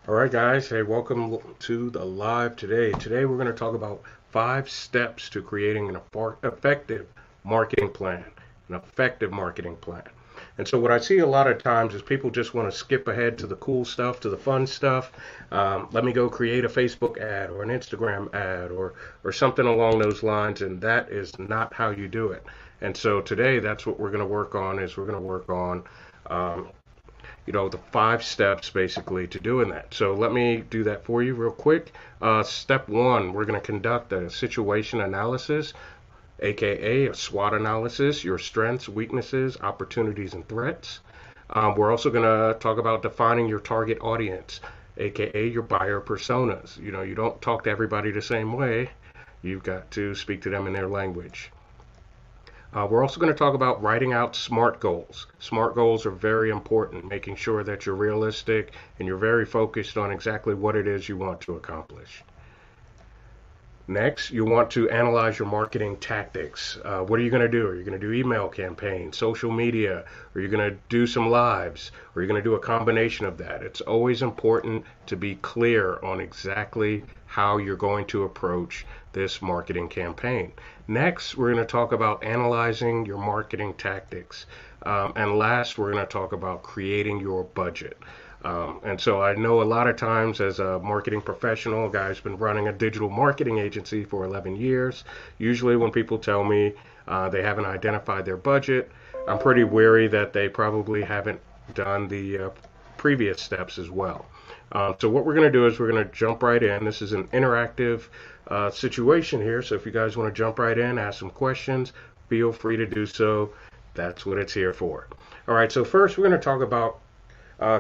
All right, guys. Hey, welcome to the live today. Today, we're going to talk about 5 steps to creating an effective marketing plan. An effective marketing plan. And so, what I see a lot of times is people just want to skip ahead to the cool stuff, to the fun stuff. Let me go create a Facebook ad or an Instagram ad or something along those lines. And that is not how you do it. And so, today, that's what we're going to work on. Is we're going to work on um, the 5 steps basically to doing that. So let me do that for you real quick. Step one, we're going to conduct a situation analysis, aka a SWOT analysis, your strengths, weaknesses, opportunities, and threats. We're also going to talk about defining your target audience, aka your buyer personas. You don't talk to everybody the same way. You've got to speak to them in their language. We're also going to talk about writing out SMART goals. SMART goals are very important, making sure that you're realistic and you're very focused on exactly what it is you want to accomplish. Next, you want to analyze your marketing tactics. What are you going to do? Are you going to do email campaigns, social media? Are you going to do some lives? Or are you going to do a combination of that? It's always important to be clear on exactly how you're going to approach this marketing campaign. Next, we're going to talk about analyzing your marketing tactics. And last, we're going to talk about creating your budget. And so I know a lot of times as a marketing professional, a guy who's been running a digital marketing agency for 11 years, usually when people tell me they haven't identified their budget, I'm pretty wary that they probably haven't done the previous steps as well. So what we're going to do is we're going to jump right in. This is an interactive situation here, so if you guys want to jump right in, ask some questions, feel free to do so. That's what it's here for. All right, so first we're going to talk about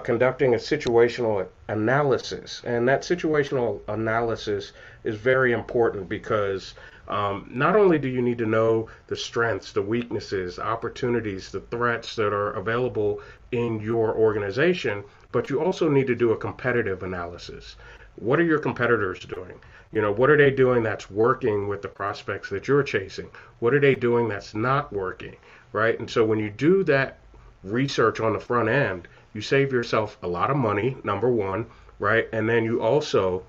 conducting a situational analysis. And that situational analysis is very important because not only do you need to know the strengths, the weaknesses, opportunities, the threats that are available in your organization, but you also need to do a competitive analysis. What are your competitors doing? What are they doing that's working with the prospects that you're chasing? What are they doing that's not working, right? And so when you do that research on the front end, you save yourself a lot of money, number one, right? And then you also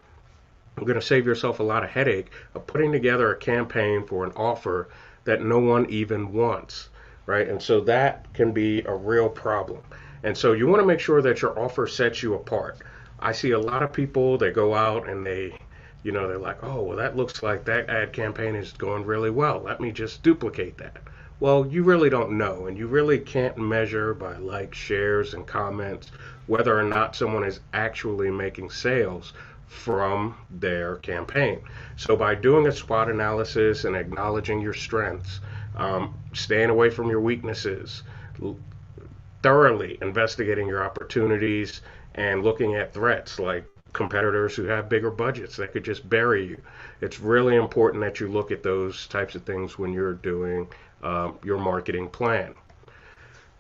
are going to save yourself a lot of headache of putting together a campaign for an offer that no one even wants, right? And so that can be a real problem. And so you want to make sure that your offer sets you apart. I see a lot of people that go out and they're like, oh, well, that looks like that ad campaign is going really well. Let me just duplicate that. Well, you really don't know, and you really can't measure by likes, shares, and comments whether or not someone is actually making sales from their campaign. So by doing a SWOT analysis and acknowledging your strengths, staying away from your weaknesses, thoroughly investigating your opportunities, and looking at threats like competitors who have bigger budgets that could just bury you. It's really important that you look at those types of things when you're doing your marketing plan.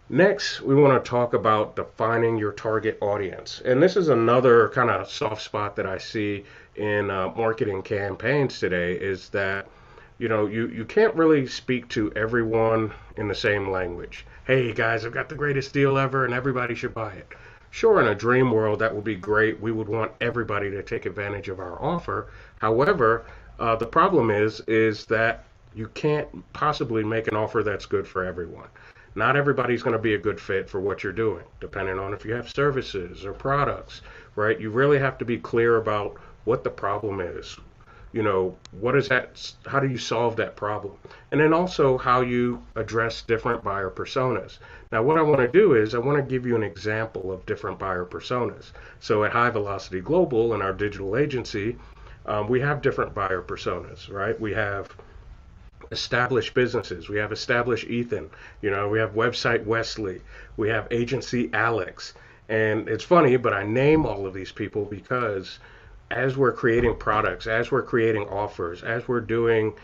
Next, we want to talk about defining your target audience. And this is another kind of soft spot that I see in marketing campaigns today is that, you can't really speak to everyone in the same language. Hey guys, I've got the greatest deal ever and everybody should buy it. Sure, in a dream world, that would be great. We would want everybody to take advantage of our offer. However, the problem is that you can't possibly make an offer that's good for everyone. Not everybody's going to be a good fit for what you're doing, depending on if you have services or products, right? You really have to be clear about what the problem is. What is that? How do you solve that problem? And then also how you address different buyer personas. Now, what I want to do is I want to give you an example of different buyer personas. So at High Velocity Global, in our digital agency, we have different buyer personas, right? We have established businesses. We have established Ethan. We have website Wesley. We have agency Alex. And it's funny, but I name all of these people because as we're creating products, as we're creating offers, as we're doing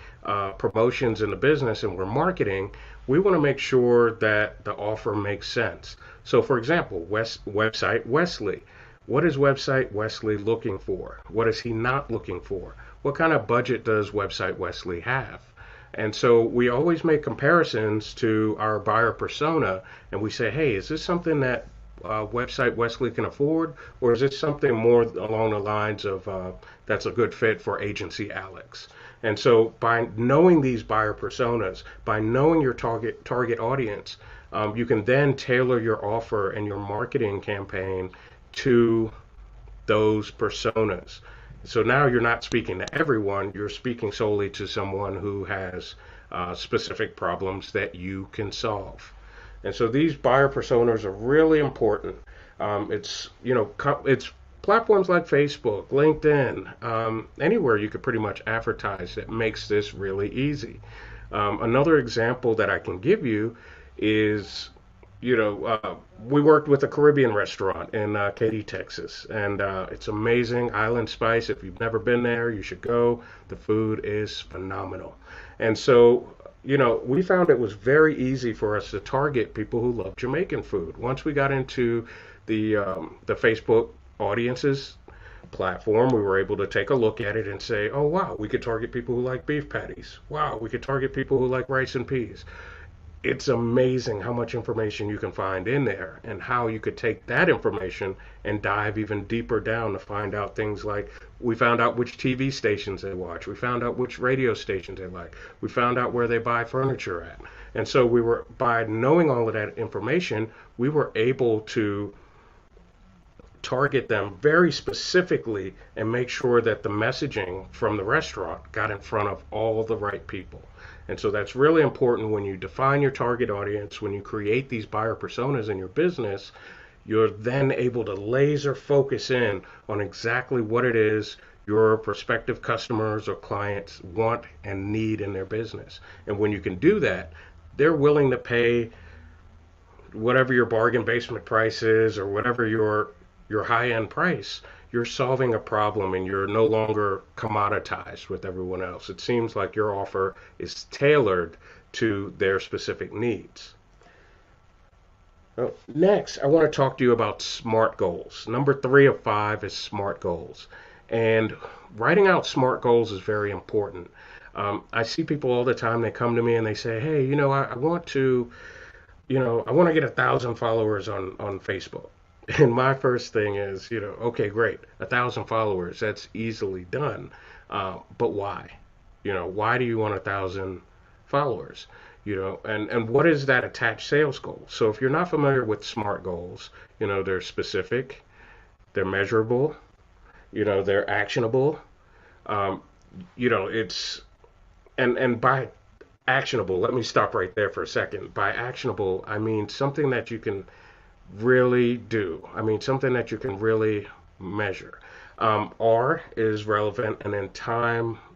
promotions in the business and we're marketing, we want to make sure that the offer makes sense. So for example, website Wesley. What is website Wesley looking for? What is he not looking for? What kind of budget does website Wesley have? And so we always make comparisons to our buyer persona and we say, hey, is this something that website Wesley can afford, or is it something more along the lines of that's a good fit for agency Alex? And so by knowing these buyer personas, by knowing your target audience, you can then tailor your offer and your marketing campaign to those personas. So now you're not speaking to everyone, you're speaking solely to someone who has specific problems that you can solve. And so these buyer personas are really important. It's platforms like Facebook, LinkedIn, anywhere you could pretty much advertise that makes this really easy. Another example that I can give you is, we worked with a Caribbean restaurant in Katy, Texas, and it's amazing. Island Spice. If you've never been there, you should go. The food is phenomenal. And so, we found it was very easy for us to target people who love Jamaican food. Once we got into the Facebook audiences platform, we were able to take a look at it and say, oh wow, we could target people who like beef patties. Wow, we could target people who like rice and peas. It's amazing how much information you can find in there and how you could take that information and dive even deeper down to find out things like, we found out which TV stations they watch, we found out which radio stations they like, we found out where they buy furniture at. And so by knowing all of that information, we were able to target them very specifically and make sure that the messaging from the restaurant got in front of all the right people. And so that's really important when you define your target audience, when you create these buyer personas in your business, you're then able to laser focus in on exactly what it is your prospective customers or clients want and need in their business. And when you can do that, they're willing to pay whatever your bargain basement price is or whatever your high-end price. You're solving a problem and you're no longer commoditized with everyone else. It seems like your offer is tailored to their specific needs. Next, I want to talk to you about SMART goals. Number 3 of 5 is SMART goals. And writing out SMART goals is very important. I see people all the time, they come to me and they say, hey, I want to get 1,000 followers on Facebook. And my first thing is, okay, great, 1,000 followers, that's easily done. But why? Why do you want 1,000 followers? And what is that attached sales goal? So if you're not familiar with SMART goals, they're specific, they're measurable, they're actionable. And by actionable, let me stop right there for a second. By actionable, I mean something that you can really do. I mean something that you can really measure. R is relevant, and then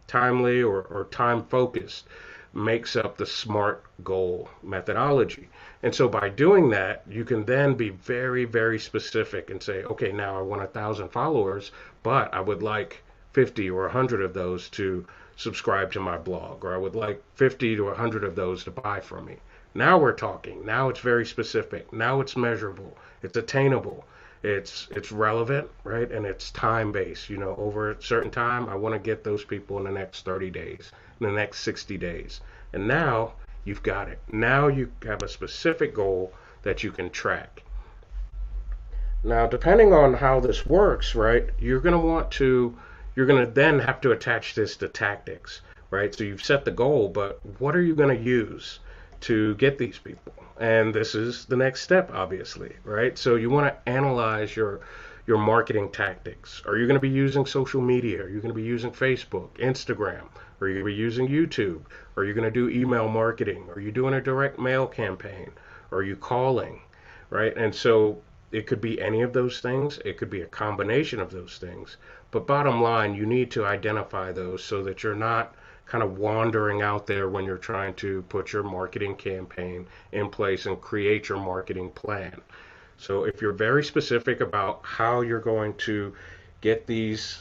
timely or time focused makes up the SMART goal methodology. And so by doing that, you can then be very, very specific and say, okay, now I want 1,000 followers, but I would like 50 or 100 of those to subscribe to my blog, or I would like 50 to 100 of those to buy from me. Now we're talking. Now it's very specific. Now it's measurable. It's attainable. It's relevant, right? And it's time-based. Over a certain time, I want to get those people in the next 30 days, in the next 60 days. And now you've got it. Now you have a specific goal that you can track. Now, depending on how this works, right, you're going to then have to attach this to tactics, right? So you've set the goal, but what are you going to use to get these people? And this is the next step, obviously, right? So you want to analyze your marketing tactics. Are you going to be using social media? Are you going to be using Facebook, Instagram? Are you going to be using YouTube? Are you going to do email marketing? Are you doing a direct mail campaign? Are you calling, right? And so it could be any of those things. It could be a combination of those things. But bottom line, you need to identify those so that you're not kind of wandering out there when you're trying to put your marketing campaign in place and create your marketing plan. So if you're very specific about how you're going to get these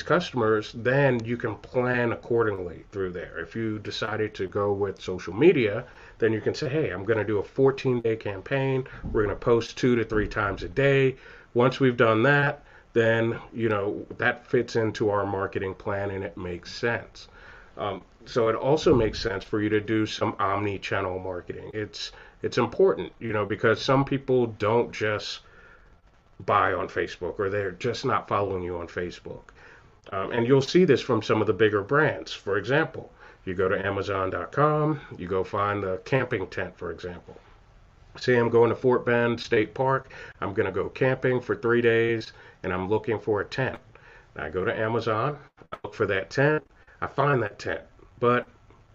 customers, then you can plan accordingly through there. If you decided to go with social media, then you can say, hey, I'm going to do a 14-day campaign. We're going to post 2 to 3 times a day. Once we've done that, then that fits into our marketing plan and it makes sense. So it also makes sense for you to do some omni-channel marketing. It's important, because some people don't just buy on Facebook, or they're just not following you on Facebook. And you'll see this from some of the bigger brands. For example, you go to Amazon.com, you go find the camping tent, for example. Say I'm going to Fort Bend State Park, I'm going to go camping for 3 days, and I'm looking for a tent. I go to Amazon, I look for that tent, I find that tent, but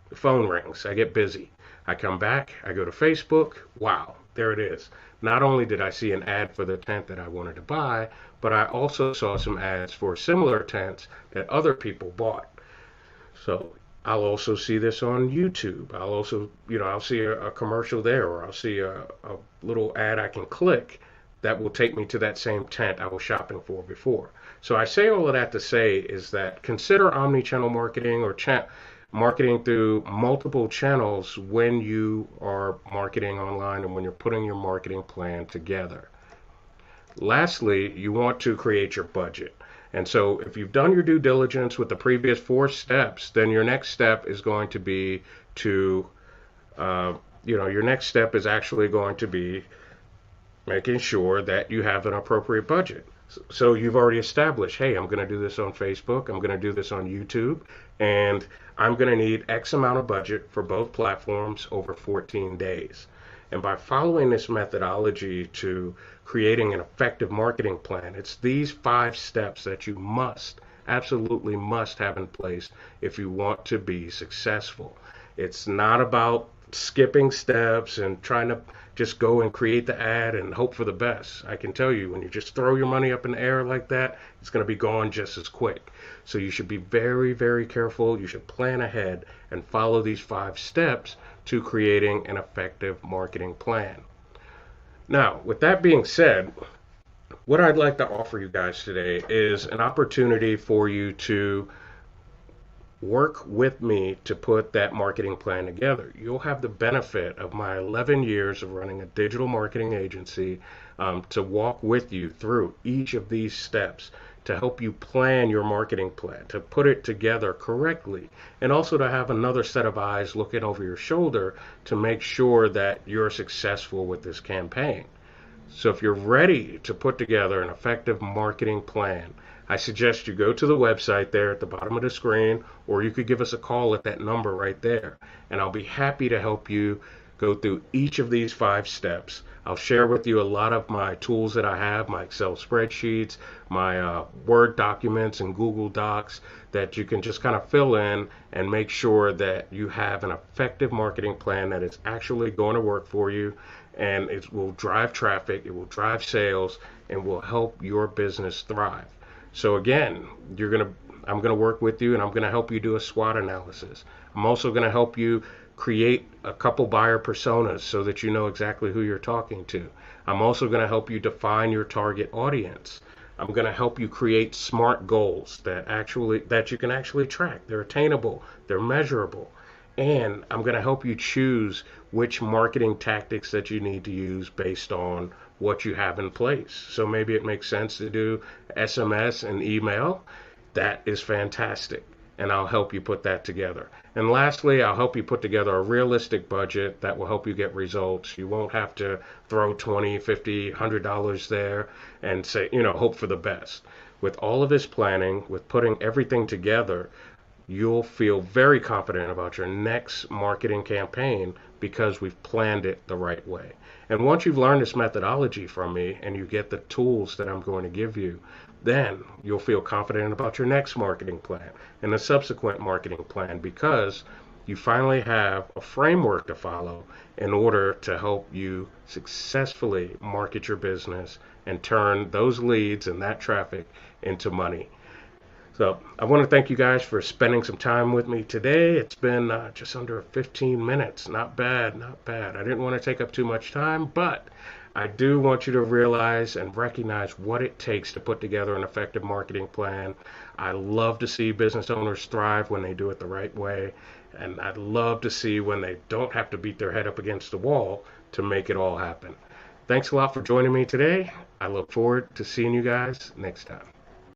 the phone rings, I get busy. I come back, I go to Facebook, wow, there it is. Not only did I see an ad for the tent that I wanted to buy, but I also saw some ads for similar tents that other people bought. So I'll also see this on YouTube. I'll also, I'll see a commercial there, or I'll see a little ad I can click that will take me to that same tent I was shopping for before. So I say all of that to say is that consider omni-channel marketing, or marketing through multiple channels when you are marketing online and when you're putting your marketing plan together. Lastly, you want to create your budget. And so if you've done your due diligence with the previous 4 steps, then your next step is going to be to, your next step is actually going to be making sure that you have an appropriate budget. So you've already established, hey, I'm going to do this on Facebook, I'm going to do this on YouTube, and I'm going to need X amount of budget for both platforms over 14 days. And by following this methodology to creating an effective marketing plan, it's these 5 steps that you absolutely must have in place if you want to be successful. It's not about skipping steps and trying to just go and create the ad and hope for the best. I can tell you, when you just throw your money up in the air like that, it's going to be gone just as quick. So you should be very, very careful. You should plan ahead and follow these 5 steps to creating an effective marketing plan. Now, with that being said, what I'd like to offer you guys today is an opportunity for you to work with me to put that marketing plan together. You'll have the benefit of my 11 years of running a digital marketing agency to walk with you through each of these steps, to help you plan your marketing plan, to put it together correctly, and also to have another set of eyes looking over your shoulder to make sure that you're successful with this campaign. So if you're ready to put together an effective marketing plan, I suggest you go to the website there at the bottom of the screen, or you could give us a call at that number right there, and I'll be happy to help you go through each of these 5 steps. I'll share with you a lot of my tools that I have, my Excel spreadsheets, my Word documents and Google Docs that you can just kind of fill in and make sure that you have an effective marketing plan that is actually going to work for you, and it will drive traffic, it will drive sales, and will help your business thrive. So again, I'm going to work with you, and I'm going to help you do a SWOT analysis. I'm also going to help you create a couple buyer personas so that you know exactly who you're talking to. I'm also going to help you define your target audience. I'm going to help you create SMART goals that you can actually track. They're attainable, they're measurable. And I'm going to help you choose which marketing tactics that you need to use based on what you have in place. So maybe it makes sense to do SMS and email. That is fantastic, and I'll help you put that together. And lastly, I'll help you put together a realistic budget that will help you get results. You won't have to throw $20, $50, $100 there and say, hope for the best. With all of this planning, with putting everything together, you'll feel very confident about your next marketing campaign because we've planned it the right way. And once you've learned this methodology from me and you get the tools that I'm going to give you, then you'll feel confident about your next marketing plan and the subsequent marketing plan, because you finally have a framework to follow in order to help you successfully market your business and turn those leads and that traffic into money. So I want to thank you guys for spending some time with me today. It's been just under 15 minutes. Not bad, not bad. I didn't want to take up too much time, but I do want you to realize and recognize what it takes to put together an effective marketing plan. I love to see business owners thrive when they do it the right way, and I'd love to see when they don't have to beat their head up against the wall to make it all happen. Thanks a lot for joining me today. I look forward to seeing you guys next time.